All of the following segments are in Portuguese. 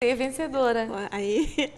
Vencedora. Aí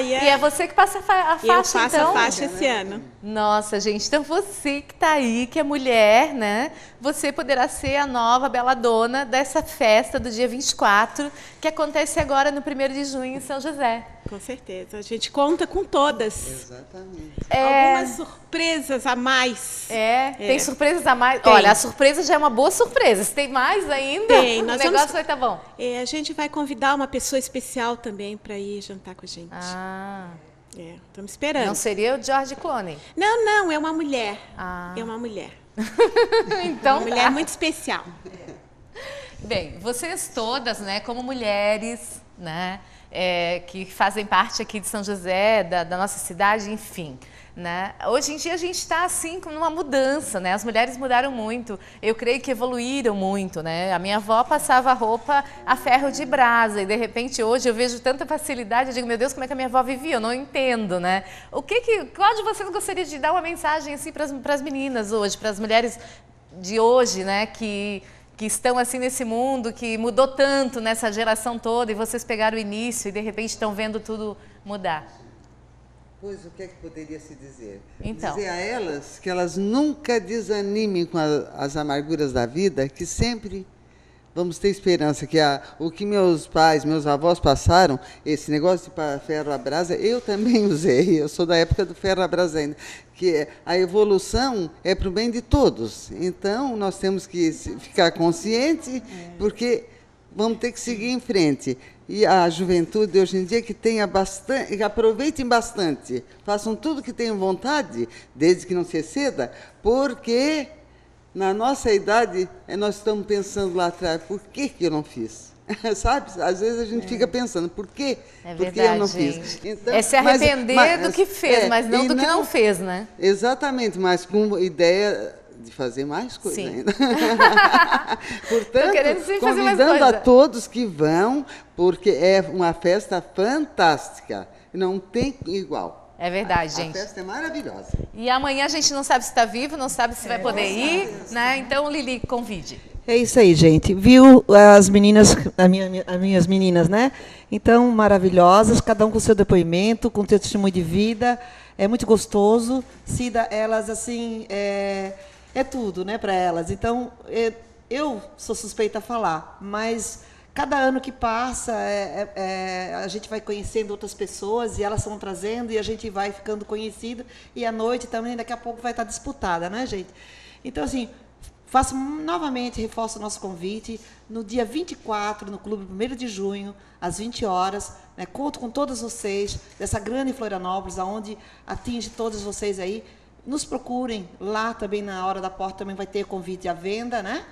E é você que passa a faixa, eu faço então? a faixa esse ano. Nossa, gente, então você que tá aí, que é mulher, né? Você poderá ser a nova beladona dessa festa do dia 24, que acontece agora no 1º de junho em São José. Com certeza, a gente conta com todas. Exatamente. Algumas surpresas a mais. Tem surpresas a mais? Tem. Olha, a surpresa já é uma boa surpresa. Se tem mais ainda, Tem. o negócio vai estar bom. A gente vai convidar uma pessoa especial também para ir jantar com a gente. Estamos esperando. Não seria o George Clooney? Não, é uma mulher. É uma mulher. Então, uma mulher muito especial. Bem, vocês todas, né, como mulheres, né, que fazem parte aqui de São José, da nossa cidade, enfim, né? Hoje em dia a gente está assim com uma mudança, né? As mulheres mudaram muito. Eu creio que evoluíram muito, né? A minha avó passava roupa a ferro de brasa e de repente hoje eu vejo tanta facilidade. Eu digo, meu Deus, como é que a minha avó vivia? Eu não entendo, né? Qual de vocês gostaria de dar uma mensagem assim para as meninas hoje, para as mulheres de hoje, né? Que estão assim nesse mundo, que mudou tanto nessa geração toda e vocês pegaram o início e de repente estão vendo tudo mudar. Pois, o que é que poderia se dizer? Então. Dizer a elas que elas nunca desanimem com as amarguras da vida, que sempre vamos ter esperança, que o que meus pais, meus avós passaram, esse negócio de ferro à brasa, eu também usei, eu sou da época do ferro à brasa ainda, que a evolução é para o bem de todos. Então, nós temos que ficar conscientes, porque vamos ter que seguir em frente. E a juventude hoje em dia que tenha bastante, que aproveitem bastante, façam tudo que tenham vontade, desde que não se exceda, porque na nossa idade nós estamos pensando lá atrás, por que eu não fiz? Sabe? Às vezes a gente fica pensando, por quê? Verdade, por que eu não gente. fiz? Então, é se arrepender do que fez, mas não do que não fez, né? Exatamente, mas com ideia de fazer mais coisas ainda. Portanto, convidando a todos que vão, porque é uma festa fantástica. Não tem igual. É verdade, gente. A festa é maravilhosa. E amanhã a gente não sabe se está vivo, não sabe se vai poder ir, né? Então, Lili, convide. É isso aí, gente. Viu as meninas, as minhas meninas, né? Então, maravilhosas, cada um com seu depoimento, com seu testemunho de vida. É muito gostoso. Cida, elas, assim, é tudo, né, para elas. Então, eu sou suspeita a falar, mas cada ano que passa, a gente vai conhecendo outras pessoas e elas vão trazendo e a gente vai ficando conhecido. E a noite também, daqui a pouco, vai estar disputada, né, gente? Então, assim, faço novamente, reforço o nosso convite, no dia 24, no Clube 1º de junho, às 20 horas. Né, conto com todos vocês, dessa grande Florianópolis, onde atinge todos vocês aí. Nos procurem, lá também na hora da porta também vai ter convite à venda, né?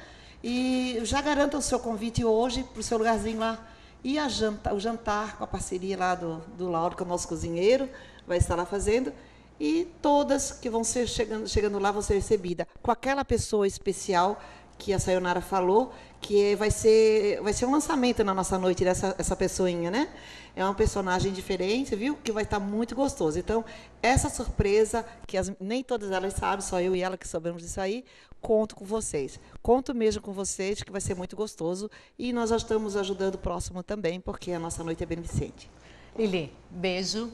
E já garanta o seu convite hoje para o seu lugarzinho lá. E o jantar com a parceria lá do Lauro, que é o nosso cozinheiro, vai estar lá fazendo. E todas que vão ser chegando lá vão ser recebidas com aquela pessoa especial que a Sayonara falou, que vai ser um lançamento na nossa noite dessa pessoinha, né? É um personagem diferente, viu? Que vai estar muito gostoso. Então, essa surpresa, que nem todas elas sabem, só eu e ela que sabemos disso aí, conto com vocês. Conto mesmo com vocês, que vai ser muito gostoso. E nós já estamos ajudando o próximo também, porque a nossa noite é beneficente. Lili, beijo,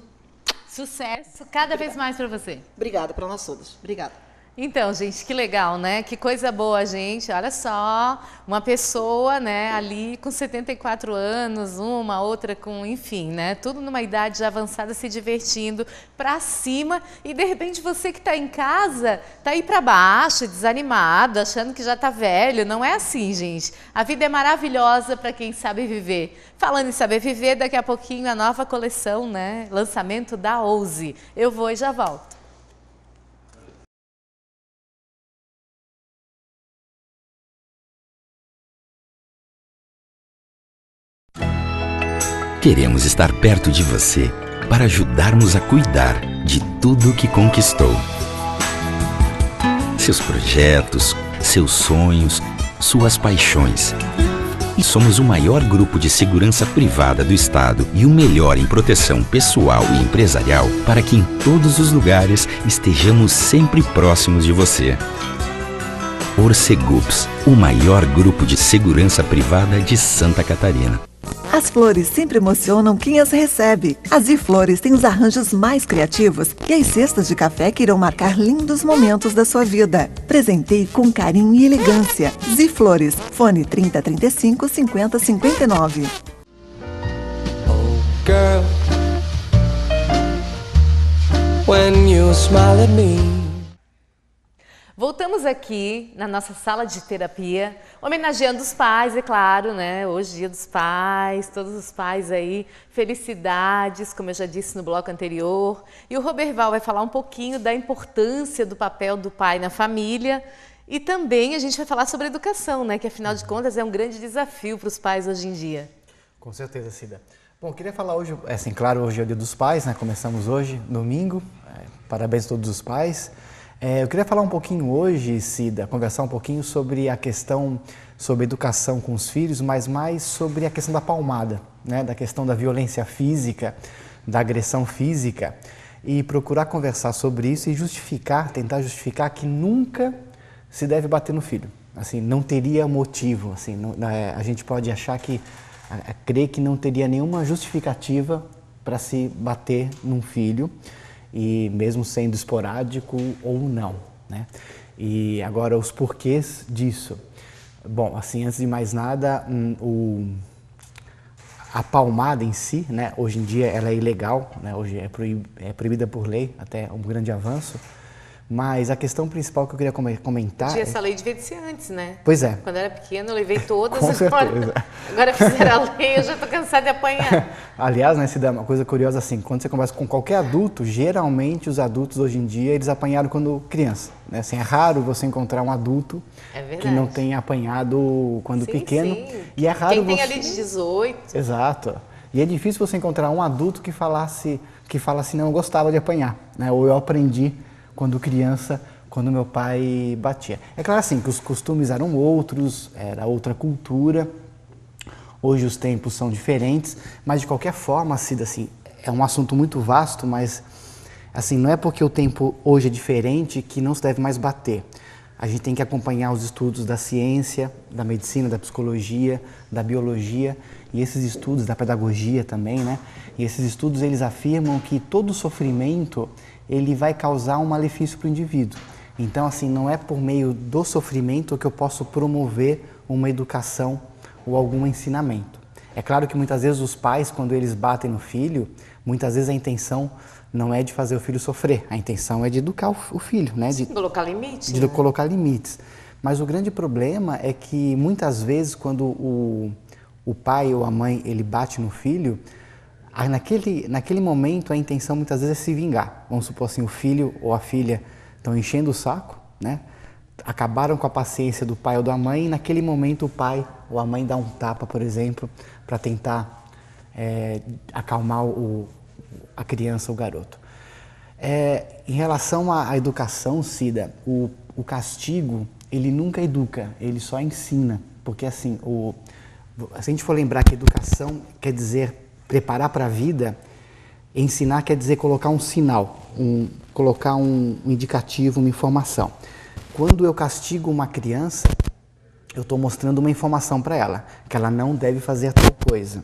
sucesso, cada vez mais para você. Obrigada para nós todos. Obrigada. Então, gente, que legal, né? Que coisa boa, gente. Olha só, uma pessoa, né, ali com 74 anos, uma, outra com, enfim, né? Tudo numa idade já avançada, se divertindo pra cima. E, de repente, você que tá em casa, tá aí pra baixo, desanimado, achando que já tá velho. Não é assim, gente. A vida é maravilhosa para quem sabe viver. Falando em saber viver, daqui a pouquinho a nova coleção, né? Lançamento da Ouse. Eu vou e já volto. Queremos estar perto de você para ajudarmos a cuidar de tudo que conquistou. Seus projetos, seus sonhos, suas paixões. E somos o maior grupo de segurança privada do estado e o melhor em proteção pessoal e empresarial para que em todos os lugares estejamos sempre próximos de você. Orcegups, o maior grupo de segurança privada de Santa Catarina. As flores sempre emocionam quem as recebe. A Ziflores tem os arranjos mais criativos e as cestas de café que irão marcar lindos momentos da sua vida. Presenteie com carinho e elegância. Ziflores, fone 3035 5059. Oh girl, when you smile at me. Voltamos aqui na nossa sala de terapia, homenageando os pais, é claro, né? Hoje, Dia dos Pais, todos os pais aí, felicidades, como eu já disse no bloco anterior. E o Roberval vai falar um pouquinho da importância do papel do pai na família e também a gente vai falar sobre educação, né? Que afinal de contas é um grande desafio para os pais hoje em dia. Com certeza, Cida. Bom, queria falar hoje, assim, claro, hoje é o Dia dos Pais, né? Começamos hoje, domingo, parabéns a todos os pais. Eu queria falar um pouquinho hoje, Cida, conversar um pouquinho sobre a questão, sobre educação com os filhos, mas mais sobre a questão da palmada, né? Da questão da violência física, da agressão física, e procurar conversar sobre isso e justificar, tentar justificar que nunca se deve bater no filho. Assim, não teria motivo, assim, a gente pode achar que, crer que não teria nenhuma justificativa para se bater num filho, e mesmo sendo esporádico ou não, né? E agora os porquês disso. Bom, assim, antes de mais nada, a palmada em si, né? Hoje em dia ela é ilegal, né? Hoje é proibida por lei, até um grande avanço. Mas a questão principal que eu queria comentar... Essa lei devia ser antes, né? Pois é. Quando eu era pequena, eu levei todas. Com certeza. Agora fizeram a lei, eu já estou cansada de apanhar. Aliás, né, Cida, uma coisa curiosa assim, quando você conversa com qualquer adulto, geralmente os adultos hoje em dia, eles apanharam quando criança. Né? Assim, é raro você encontrar um adulto que não tenha apanhado quando pequeno. Sim. E é raro Quem tem ali de 18. Exato. E é difícil você encontrar um adulto que fala assim, não, eu gostava de apanhar, né? Ou eu aprendi quando criança, quando meu pai batia. É claro assim que os costumes eram outros, era outra cultura, hoje os tempos são diferentes, mas de qualquer forma, Cida, assim, é um assunto muito vasto, mas assim, não é porque o tempo hoje é diferente que não se deve mais bater. A gente tem que acompanhar os estudos da ciência, da medicina, da psicologia, da biologia e esses estudos da pedagogia também, né? E esses estudos, eles afirmam que todo sofrimento ele vai causar um malefício para o indivíduo. Então, assim, não é por meio do sofrimento que eu posso promover uma educação ou algum ensinamento. É claro que muitas vezes os pais, quando eles batem no filho, muitas vezes a intenção não é de fazer o filho sofrer, a intenção é de educar o filho, né? De colocar limites. De colocar limites. Mas o grande problema é que muitas vezes quando o pai ou a mãe ele bate no filho, naquele momento a intenção muitas vezes é se vingar. Vamos supor assim, o filho ou a filha estão enchendo o saco, né? Acabaram com a paciência do pai ou da mãe e naquele momento o pai ou a mãe dá um tapa, por exemplo, para tentar acalmar a criança ou o garoto. Em relação à educação, Cida, o castigo, ele nunca educa, ele só ensina. Porque assim, se a gente for lembrar que educação quer dizer preparar para a vida, ensinar quer dizer colocar um sinal, colocar um indicativo, uma informação. Quando eu castigo uma criança, eu estou mostrando uma informação para ela, que ela não deve fazer tal coisa.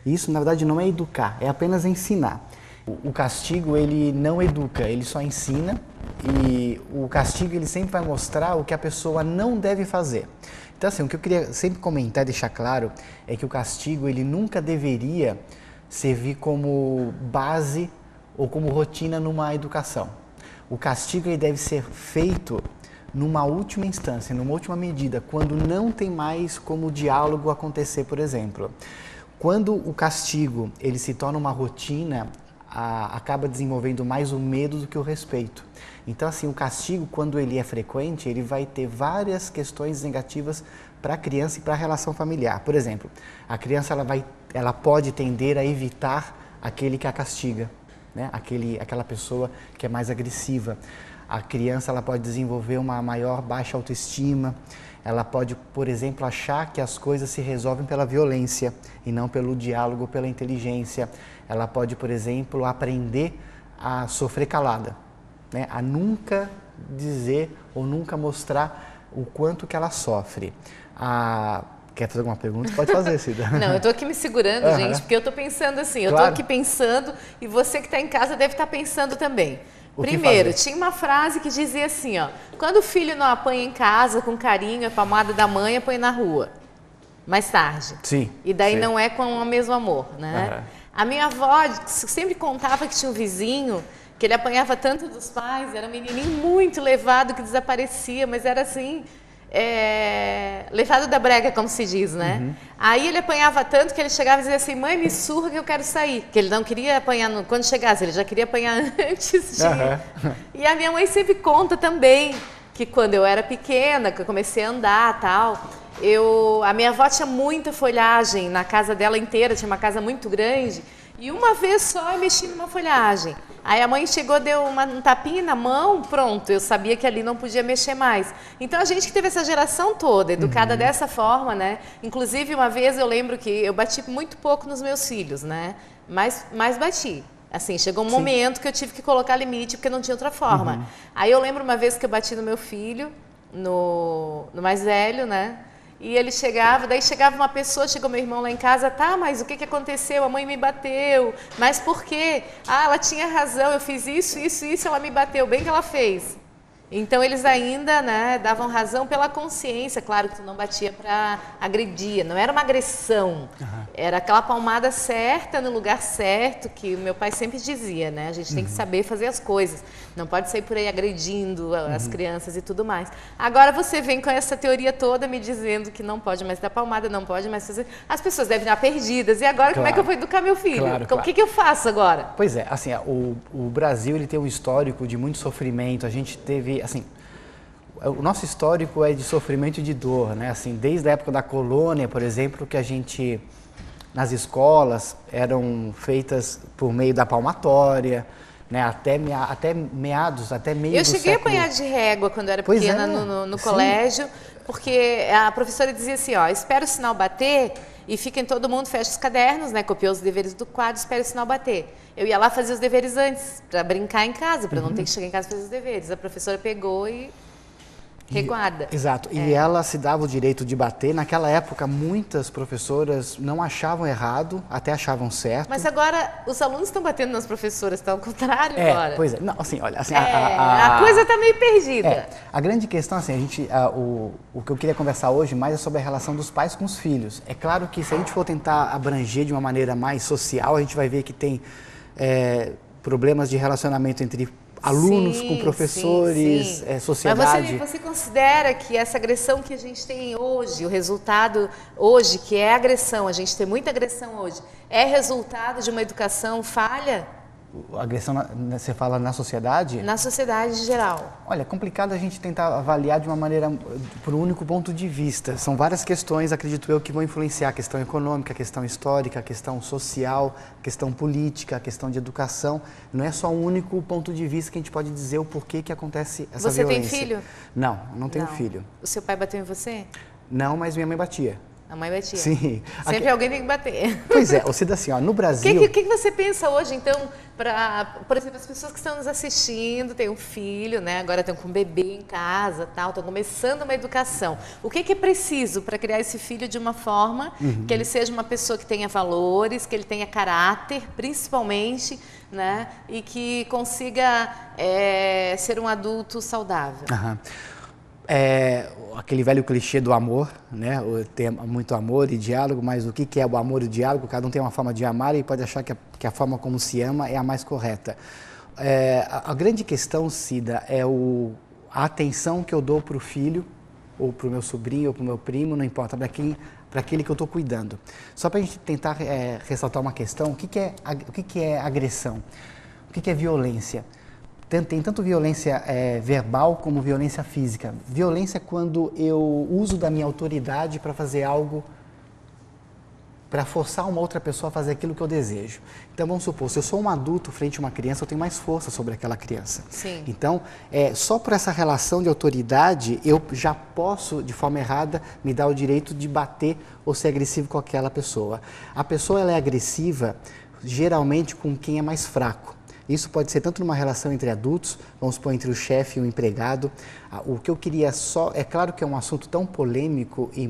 Isso, na verdade, não é educar, é apenas ensinar. O castigo, ele não educa, ele só ensina, e o castigo, ele sempre vai mostrar o que a pessoa não deve fazer. Então, assim, o que eu queria sempre comentar e deixar claro é que o castigo, ele nunca deveria servir como base ou como rotina numa educação. O castigo, ele deve ser feito numa última instância, numa última medida, quando não tem mais como o diálogo acontecer, por exemplo. Quando o castigo ele se torna uma rotina, acaba desenvolvendo mais o medo do que o respeito. Então, assim, o castigo, quando ele é frequente, ele vai ter várias questões negativas para a criança e para a relação familiar. Por exemplo, a criança ela pode tender a evitar aquele que a castiga, né? Aquela pessoa que é mais agressiva. A criança ela pode desenvolver uma maior baixa autoestima, ela pode, por exemplo, achar que as coisas se resolvem pela violência e não pelo diálogo, pela inteligência. Ela pode, por exemplo, aprender a sofrer calada, né? A nunca dizer ou nunca mostrar o quanto que ela sofre. Quer fazer alguma pergunta? Pode fazer, Cida. Não, eu estou aqui me segurando, gente, porque eu estou pensando assim, eu estou aqui pensando e você que está em casa deve estar pensando também. Primeiro, tinha uma frase que dizia assim, ó, quando o filho não apanha em casa com carinho, a palmada da mãe, apanha na rua. Mais tarde. Sim. E daí não é com o mesmo amor, né? A minha avó sempre contava que tinha um vizinho que ele apanhava tanto dos pais, era um menininho muito levado que desaparecia, mas era assim, levado da brega, como se diz, né? Aí ele apanhava tanto que ele chegava e dizia assim, mãe, me surra que eu quero sair. Que ele não queria apanhar quando chegasse, ele já queria apanhar antes de... E a minha mãe sempre conta também que quando eu era pequena, que eu comecei a andar e tal, a minha avó tinha muita folhagem na casa dela inteira, tinha uma casa muito grande, e uma vez só eu mexi numa folhagem. Aí a mãe chegou, deu um tapinha na mão, pronto, eu sabia que ali não podia mexer mais. Então a gente que teve essa geração toda, educada dessa forma, né? Inclusive uma vez eu lembro que eu bati muito pouco nos meus filhos, né? Mas bati. Assim, chegou um momento que eu tive que colocar limite porque não tinha outra forma. Aí eu lembro uma vez que eu bati no meu filho, no mais velho, né? E ele chegava, daí chegava uma pessoa, chegou meu irmão lá em casa, tá, mas o que aconteceu? A mãe me bateu, mas por quê? Ah, ela tinha razão, eu fiz isso, ela me bateu, bem que ela fez. Então eles ainda, né, davam razão pela consciência, claro que tu não batia para agredir, não era uma agressão, era aquela palmada certa no lugar certo, que o meu pai sempre dizia, né, a gente tem que saber fazer as coisas, não pode sair por aí agredindo as crianças e tudo mais. Agora você vem com essa teoria toda me dizendo que não pode mais dar palmada, não pode mais fazer, as pessoas devem estar perdidas, e agora como é que eu vou educar meu filho? O que eu faço agora? Pois é, assim, o Brasil ele tem um histórico de muito sofrimento, a gente teve, assim, o nosso histórico é de sofrimento e de dor, né? Assim, desde a época da colônia, por exemplo, que a gente, nas escolas, eram feitas por meio da palmatória, né? Até meados, até meio do século... Eu cheguei a apanhar de régua quando eu era pequena no colégio, porque a professora dizia assim, ó, espera o sinal bater e fiquem todo mundo, fecha os cadernos, né? Copiou os deveres do quadro, espera o sinal bater. Eu ia lá fazer os deveres antes, para brincar em casa, para não ter que chegar em casa e fazer os deveres. A professora pegou e reguarda. Exato. E ela se dava o direito de bater. Naquela época, muitas professoras não achavam errado, até achavam certo. Mas agora, os alunos estão batendo nas professoras, está ao contrário agora. Pois é. Não, assim, olha, assim, a coisa está meio perdida. A grande questão, assim, o que eu queria conversar hoje mais é sobre a relação dos pais com os filhos. É claro que se a gente for tentar abranger de uma maneira mais social, a gente vai ver que tem problemas de relacionamento entre alunos com professores, sociedade. Mas você considera que essa agressão que a gente tem hoje, o resultado hoje, que é agressão, a gente tem muita agressão hoje, é resultado de uma educação falha? A agressão, você fala na sociedade? Na sociedade em geral. Olha, é complicado a gente tentar avaliar de uma maneira, por um único ponto de vista. São várias questões, acredito eu, que vão influenciar a questão econômica, a questão histórica, a questão social, a questão política, a questão de educação. Não é só um único ponto de vista que a gente pode dizer o porquê que acontece essa violência. Você tem filho? Não, não tenho filho. O seu pai bateu em você? Não, mas minha mãe batia. A mãe batia? Sim. Sempre alguém tem que bater. Pois é, Cida, assim, ó, no Brasil... O que você pensa hoje, então, por exemplo, as pessoas que estão nos assistindo, têm um filho, né, agora estão com um bebê em casa, tal, estão começando uma educação. O que é preciso para criar esse filho de uma forma que ele seja uma pessoa que tenha valores, que ele tenha caráter, principalmente, né, e que consiga ser um adulto saudável? Aquele velho clichê do amor, né? Tem muito amor e diálogo, mas o que é o amor e o diálogo? Cada um tem uma forma de amar e pode achar que a forma como se ama é a mais correta. A grande questão, Cida, é a atenção que eu dou para o filho, ou para o meu sobrinho, ou para o meu primo, não importa, para aquele que eu estou cuidando. Só para a gente tentar ressaltar uma questão, o que é agressão? O que é violência? Tem tanto violência verbal como violência física. Violência é quando eu uso da minha autoridade para fazer algo, para forçar uma outra pessoa a fazer aquilo que eu desejo. Então, vamos supor, se eu sou um adulto frente a uma criança, eu tenho mais força sobre aquela criança. Sim. Então, só por essa relação de autoridade, eu já posso, de forma errada, me dar o direito de bater ou ser agressivo com aquela pessoa. A pessoa ela é agressiva, geralmente, com quem é mais fraco. Isso pode ser tanto numa relação entre adultos, vamos supor, entre o chefe e o empregado. O que eu queria é claro que é um assunto tão polêmico e